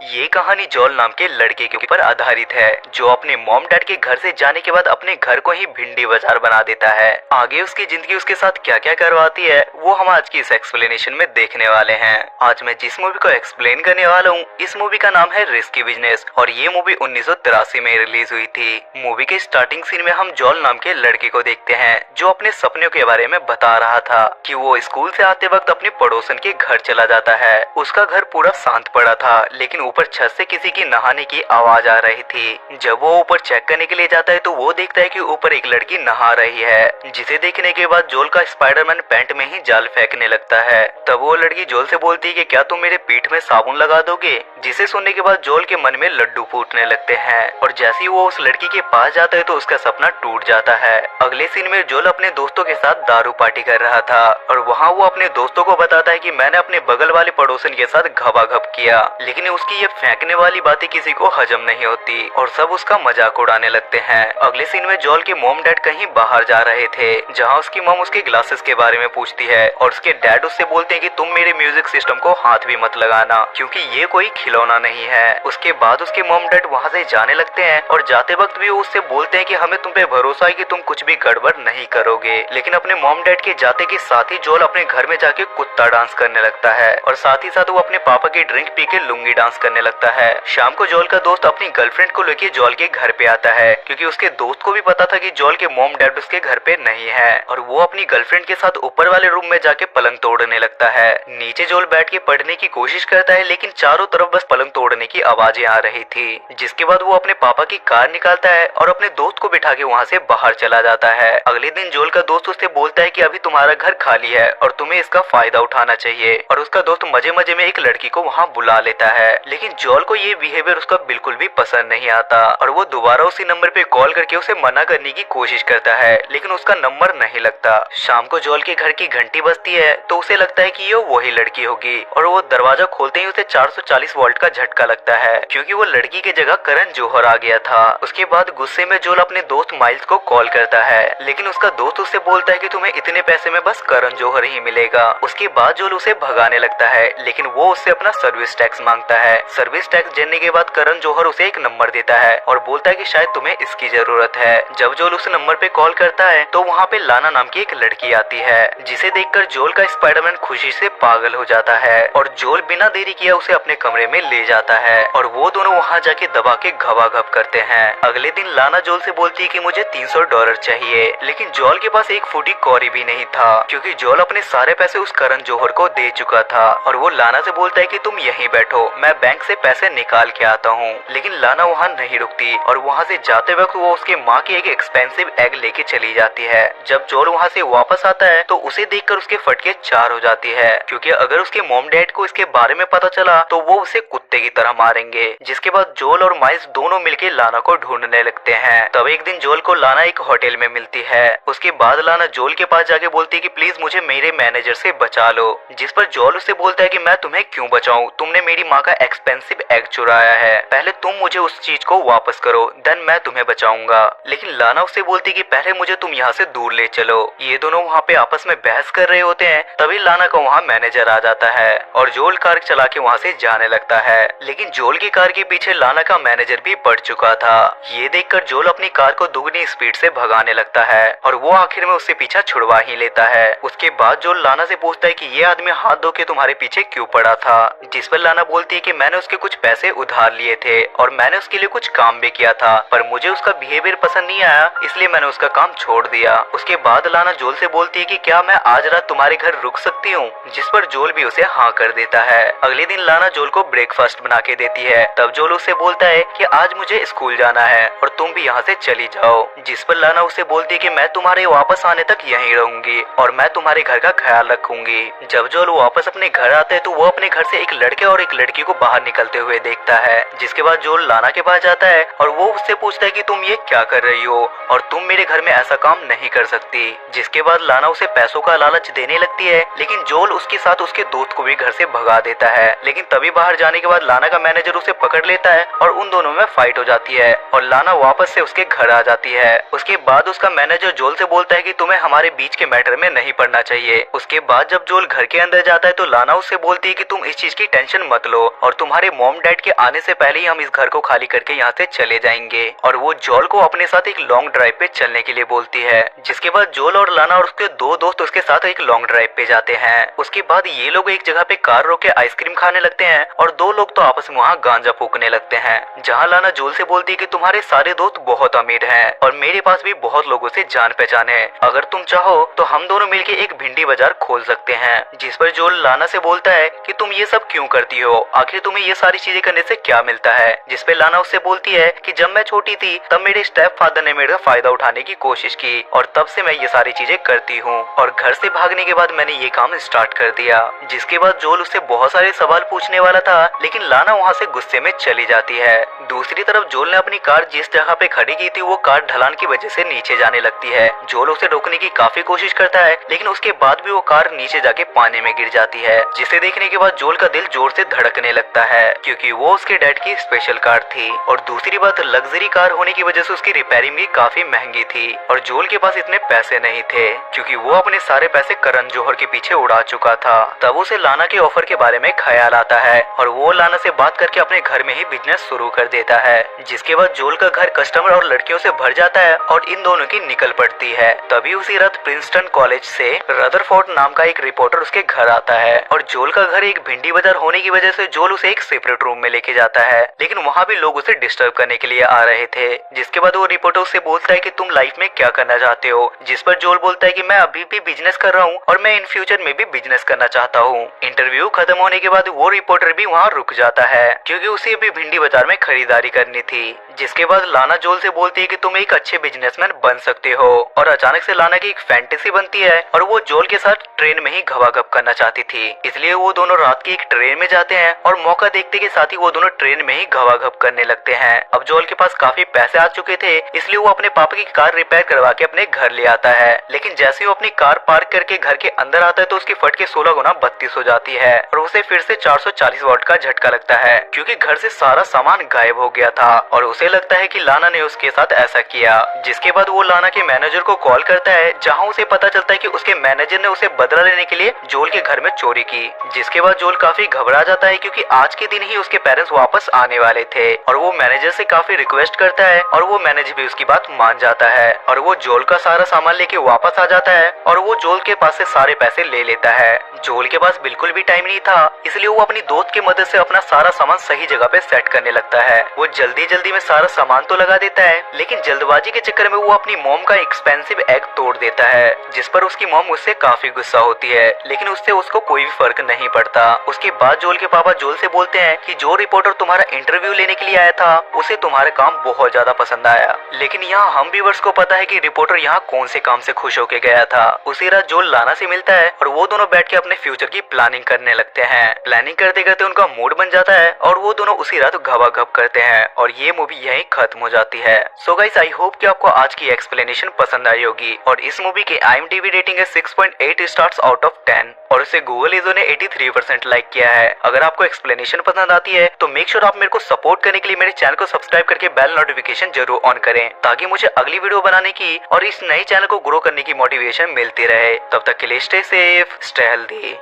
ये कहानी जोल नाम के लड़के के ऊपर आधारित है जो अपने मॉम डैड के घर से जाने के बाद अपने घर को ही भिंडी बाजार बना देता है। आगे उसकी जिंदगी उसके साथ क्या क्या करवाती है वो हम आज की इस एक्सप्लेनेशन में देखने वाले हैं। आज मैं जिस मूवी को एक्सप्लेन करने वाला हूँ इस मूवी का नाम है रिस्की बिजनेस और ये मूवी 1983 में रिलीज हुई थी। मूवी के स्टार्टिंग सीन में हम जोल नाम के लड़के को देखते हैं जो अपने सपनों के बारे में बता रहा था कि वो स्कूल से आते वक्त अपने पड़ोसन के घर चला जाता है। उसका घर पूरा शांत पड़ा था लेकिन ऊपर छत से किसी की नहाने की आवाज आ रही थी। जब वो ऊपर चेक करने के लिए जाता है तो वो देखता है कि ऊपर एक लड़की नहा रही है, जिसे देखने के बाद जोल का स्पाइडरमैन पैंट में ही जाल फेंकने लगता है। तब वो लड़की जोल से बोलती है कि क्या तुम मेरे पीठ में साबुन लगा दोगे, जिसे सुनने के बाद जोल के मन में लड्डू फूटने लगते हैं और जैसे ही वो उस लड़की के पास जाता है तो उसका सपना टूट जाता है। अगले सीन में जोल अपने दोस्तों के साथ दारू पार्टी कर रहा था और वहाँ वो अपने दोस्तों को बताता है कि मैंने अपने बगल वाले पड़ोसन के साथ घबाघब किया, लेकिन उसकी ये फेंकने वाली बातें किसी को हजम नहीं होती और सब उसका मजाक उड़ाने लगते हैं। अगले सीन में जोल के मॉम डैड कहीं बाहर जा रहे थे जहाँ उसकी मॉम उसके ग्लासेस के बारे में पूछती है और उसके डैड उससे बोलते हैं कि तुम मेरे म्यूजिक सिस्टम को हाथ भी मत लगाना क्योंकि ये कोई खिलौना नहीं है। उसके बाद उसके मॉम डैड वहाँ से जाने लगते हैं और जाते वक्त भी वो उससे बोलते हैं कि हमें तुम पे भरोसा है कि तुम कुछ भी गड़बड़ नहीं करोगे। लेकिन अपने मॉम डैड के जाते के साथ ही जोल अपने घर में जाके कुत्ता डांस करने लगता है और साथ ही साथ वो अपने पापा की ड्रिंक पी के लुंगी डांस करने लगता है। शाम को जोल का दोस्त अपनी गर्लफ्रेंड को लेके जोल के घर पे आता है क्योंकि उसके दोस्त को भी पता था कि जोल के मॉम डैड उसके घर पे नहीं है और वो अपनी गर्लफ्रेंड के साथ ऊपर वाले रूम में जाके पलंग तोड़ने लगता है। नीचे जोल बैठ के पढ़ने की कोशिश करता है लेकिन चारों तरफ बस पलंग तोड़ने की आवाजें आ रही थी, जिसके बाद वो अपने पापा की कार निकालता है और अपने दोस्त को बिठा के वहाँ से बाहर चला जाता है। अगले दिन जोल का दोस्त उससे बोलता है कि अभी तुम्हारा घर खाली है और तुम्हें इसका फायदा उठाना चाहिए और उसका दोस्त मजे मजे में एक लड़की को वहाँ बुला लेता है। लेकिन जोल को ये बिहेवियर उसका बिल्कुल भी पसंद नहीं आता और वो दोबारा उसी नंबर पे कॉल करके उसे मना करने की कोशिश करता है लेकिन उसका नंबर नहीं लगता। शाम को जोल के घर की घंटी बजती है तो उसे लगता है कि ये वही लड़की होगी और वो दरवाजा खोलते ही उसे 440 वोल्ट का झटका लगता है क्योंकि वो लड़की की जगह करण जौहर आ गया था। उसके बाद गुस्से में जोल अपने दोस्त माइल्स को कॉल करता है लेकिन उसका दोस्त उससे बोलता है कि तुम्हें इतने पैसे में बस करण जौहर ही मिलेगा। उसके बाद जोल उसे भगाने लगता है लेकिन वो उससे अपना सर्विस टैक्स मांगता है। सर्विस टैक्स देने के बाद करण जौहर उसे एक नंबर देता है और बोलता है कि शायद तुम्हें इसकी जरूरत है। जब जोल उस नंबर पे कॉल करता है तो वहाँ पे लाना नाम की एक लड़की आती है जिसे देखकर जोल का स्पाइडरमैन खुशी से पागल हो जाता है और जोल बिना देरी किया उसे अपने कमरे में ले जाता है और वो दोनों वहाँ जाके दबा के घबाघब करते हैं। अगले दिन लाना जोल से बोलती है कि मुझे $300 चाहिए, लेकिन जोल के पास एक फूटी कौड़ी भी नहीं था क्योंकि जोल अपने सारे पैसे उस करण जौहर को दे चुका था और वो लाना से बोलता है कि तुम यहीं बैठो, मैं बैंक से पैसे निकाल के आता हूँ। लेकिन लाना वहाँ नहीं रुकती और वहाँ से जाते वक्त वो उसके माँ की एक एक्सपेंसिव एग लेके चली जाती है। जब जोल वहाँ से वापस आता है तो उसे देखकर उसके फटके 4 हो जाती है क्योंकि अगर उसके मॉम डैड को इसके बारे में पता चला तो वो उसे कुत्ते की तरह मारेंगे। जिसके बाद जोल और माइल्स दोनों मिलके लाना को ढूंढने लगते हैं। तब एक दिन जोल को लाना एक होटल में मिलती है। उसके बाद लाना जोल के पास जाके बोलती है कि प्लीज मुझे मेरे मैनेजर से बचा लो, जिस पर जोल उससे बोलता है कि मैं तुम्हें क्यों बचाऊं, तुमने मेरी माँ का एक्सपेंसिव एग चुराया है, पहले तुम मुझे उस चीज को वापस करो देन मैं तुम्हें बचाऊंगा। लेकिन लाना उससे बोलती है कि पहले मुझे तुम यहाँ से दूर ले चलो। ये दोनों वहाँ पे आपस में बहस कर रहे होते हैं तभी लाना का वहाँ मैनेजर आ जाता है और जोल कार चला के वहाँ से जाने लगता है। लेकिन जोल की कार के पीछे लाना का मैनेजर भी पड़ चुका था। ये देखकर जोल अपनी कार को दुगनी स्पीड से भगाने लगता है और वो आखिर में उससे पीछा छुड़वा ही लेता है। उसके बाद जोल लाना से पूछता है कि ये आदमी हाथ धो के तुम्हारे पीछे क्यों पड़ा था, जिस पर लाना बोलती है कि मैंने उसके कुछ पैसे उधार लिए थे और मैंने उसके लिए कुछ काम भी किया था पर मुझे उसका बिहेवियर पसंद नहीं आया इसलिए मैंने उसका काम छोड़ दिया। उसके बाद लाना जोल से बोलती है कि क्या मैं आज रात तुम्हारे घर रुक सकती हूँ, जिस पर जोल भी उसे हाँ कर देता है। अगले दिन लाना जोल को ब्रेकफास्ट बना के देती है। तब जोल उससे बोलता है कि आज मुझे स्कूल जाना है और तुम भी यहाँ से चली जाओ, जिस पर लाना उससे बोलती है कि मैं तुम्हारे वापस आने तक यहीं रहूंगी और मैं तुम्हारे घर का ख्याल रखूंगी। जब जोल वापस अपने घर आता है तो वो अपने घर से एक लड़के और एक लड़की को बाहर निकलते हुए देखता है, जिसके बाद जोल लाना के पास जाता है और वो उससे पूछता है कि तुम ये क्या कर रही हो और तुम मेरे घर में ऐसा काम नहीं कर सकती। जिसके बाद लाना उसे पैसों का लालच देने लगती है लेकिन जोल उसके साथ उसके दोस्त को भी घर से भगा देता है। लेकिन तभी बाहर जाने के बाद लाना का मैनेजर उसे पकड़ लेता है और उन दोनों में फाइट हो जाती है और लाना वापस से उसके घर आ जाती है। उसके बाद उसका मैनेजर जोल से बोलता है कि तुम्हें हमारे बीच के मैटर में नहीं पड़ना चाहिए। उसके बाद जब जोल घर के अंदर जाता है तो लाना उससे बोलती है कि तुम इस चीज की टेंशन मत लो और तुम तुम्हारे मॉम डैड के आने से पहले ही हम इस घर को खाली करके यहाँ से चले जाएंगे। और वो जोल को अपने साथ एक लॉन्ग ड्राइव पे चलने के लिए बोलती है। जिसके बाद जोल और लाना और उसके दो दोस्त उसके साथ एक लॉन्ग ड्राइव पे जाते हैं। उसके बाद ये लोग एक जगह पे कार रोक के आइसक्रीम खाने लगते हैं और दो लोग तो आपस में वहाँ गांजा फूकने लगते हैं। जहाँ लाना जोल से बोलती है कि तुम्हारे सारे दोस्त बहुत अमीर हैं और मेरे पास भी बहुत लोगों से जान पहचान है, अगर तुम चाहो तो हम दोनों मिलके एक भिंडी बाजार खोल सकते हैं। जिस पर जोल लाना से बोलता है कि तुम ये सब क्यों करती हो, आखिर तुम्हें ये सारी चीजें करने से क्या मिलता है। जिस पे लाना उससे बोलती है कि जब मैं छोटी थी तब मेरे स्टेप फादर ने मेरा फायदा उठाने की कोशिश की और तब से मैं ये सारी चीजें करती हूँ और घर से भागने के बाद मैंने ये काम स्टार्ट कर दिया। जिसके बाद जोल उससे बहुत सारे सवाल पूछने वाला था, लेकिन लाना वहाँ से गुस्से में चली जाती है। दूसरी तरफ जोल ने अपनी कार जिस जगह पे खड़ी की थी वो कार ढलान की वजह से नीचे जाने लगती है। जोल उसे रोकने की काफी कोशिश करता है, लेकिन उसके बाद भी वो कार नीचे जाके पानी में गिर जाती है। जिसे देखने के बाद जोल का दिल जोर से धड़कने लगता है, क्योंकि वो उसके डैड की स्पेशल कार थी। और दूसरी बात, लग्जरी कार होने की वजह से उसकी रिपेयरिंग भी काफी महंगी थी और जोल के पास इतने पैसे नहीं थे, क्योंकि वो अपने सारे पैसे करण जौहर के पीछे उड़ा चुका था। तब उसे लाना के ऑफर के बारे में ख्याल आता है और वो लाना से बात करके अपने घर में ही बिजनेस शुरू कर देता है। जिसके बाद जोल का घर कस्टमर और लड़कियों से भर जाता है और इन दोनों की निकल पड़ती है। तभी उसी रात प्रिंसटन कॉलेज से रदरफोर्ड नाम का एक रिपोर्टर उसके घर आता है और जोल का घर एक भिंडी बाजार होने की वजह से जोल उसे एक सेपरेट रूम में लेके जाता है, लेकिन वहाँ भी लोग उसे डिस्टर्ब करने के लिए आ रहे थे। जिसके बाद वो रिपोर्टर उससे बोलता है कि तुम लाइफ में क्या करना चाहते हो। जिस पर जोल बोलता है कि मैं अभी भी बिजनेस कर रहा हूँ और मैं इन फ्यूचर में भी बिजनेस करना चाहता हूँ। इंटरव्यू खत्म होने के बाद वो रिपोर्टर भी वहाँ रुक जाता है, क्योंकि उसे भी भिंडी बाजार में खरीदारी करनी थी। जिसके बाद लाना जोल से बोलती है कि तुम एक अच्छे बिजनेसमैन बन सकते हो और अचानक से लाना की एक फैंटेसी बनती है और वो जोल के साथ ट्रेन में ही घवाघप करना चाहती थी। इसलिए वो दोनों रात की एक ट्रेन में जाते हैं और मौका देखते के साथ ही वो दोनों ट्रेन में ही घवाघप करने लगते हैं। अब जोल के पास काफी पैसे आ चुके थे, इसलिए वो अपने पापा की कार रिपेयर करवा के अपने घर ले आता है। लेकिन जैसे ही वो अपनी कार पार्क करके घर के अंदर आता है तो उसकी फट के 16 गुना 32 हो जाती है और उसे फिर से 440 वॉट का झटका लगता है, क्योंकि घर से सारा सामान गायब हो गया था और उसे लगता है कि लाना ने उसके साथ ऐसा किया। जिसके बाद वो लाना के मैनेजर को कॉल करता है, जहां उसे पता चलता है कि उसके मैनेजर ने उसे बदला लेने के लिए जोल के घर में चोरी की। जिसके बाद जोल काफी घबरा जाता है, क्योंकि आज के दिन ही उसके पेरेंट्स वापस आने वाले थे और वो मैनेजर से काफी रिक्वेस्ट करता है और वो मैनेजर भी उसकी बात मान जाता है और वो जोल का सारा सामान लेके वापस आ जाता है और वो जोल के पास से सारे पैसे ले लेता है। जोल के पास बिल्कुल भी टाइम नहीं था, इसलिए वो अपनी दोस्त की मदद से अपना सारा सामान सही जगह पे सेट करने लगता है। वो जल्दी जल्दी में सारा सामान तो लगा देता है, लेकिन जल्दबाजी के चक्कर में वो अपनी मॉम का एक्सपेंसिव एग तोड़ देता है, जिस पर उसकी मॉम उससे काफी गुस्सा होती है, लेकिन उससे उसको कोई भी फर्क नहीं पड़ता। उसके बाद जोल के पापा जोल से बोलते हैं कि जो रिपोर्टर तुम्हारा इंटरव्यू लेने के लिए आया था उसे तुम्हारा काम बहुत ज्यादा पसंद आया, लेकिन यहाँ हम व्यूअर्स को पता है कि रिपोर्टर यहाँ कौन से काम से खुश होके गया था। उसी रात जोल लाना से मिलता है और वो दोनों बैठ के अपने फ्यूचर की प्लानिंग करने लगते हैं। प्लानिंग करते करते उनका मूड बन जाता है और वो दोनों उसी रात घवाघप करते हैं और ये मूवी यहीं खत्म हो जाती है। सो गाइस, आई होप कि आपको आज की एक्सप्लेनेशन पसंद आई होगी और इस मूवी की IMDb रेटिंग है 6.8 स्टार्स आउट ऑफ 10 और उसे गूगल ईजो ने 83% लाइक किया है। अगर आपको एक्सप्लेनेशन पसंद आती है तो मेक श्योर आप मेरे को सपोर्ट करने के लिए मेरे चैनल को सब्सक्राइब करके बेल नोटिफिकेशन जरूर ऑन करें, ताकि मुझे अगली वीडियो बनाने की और इस नए चैनल को ग्रो करने की मोटिवेशन मिलती रहे। तब तक के लिए स्टे सेफ, स्टे हेल्दी।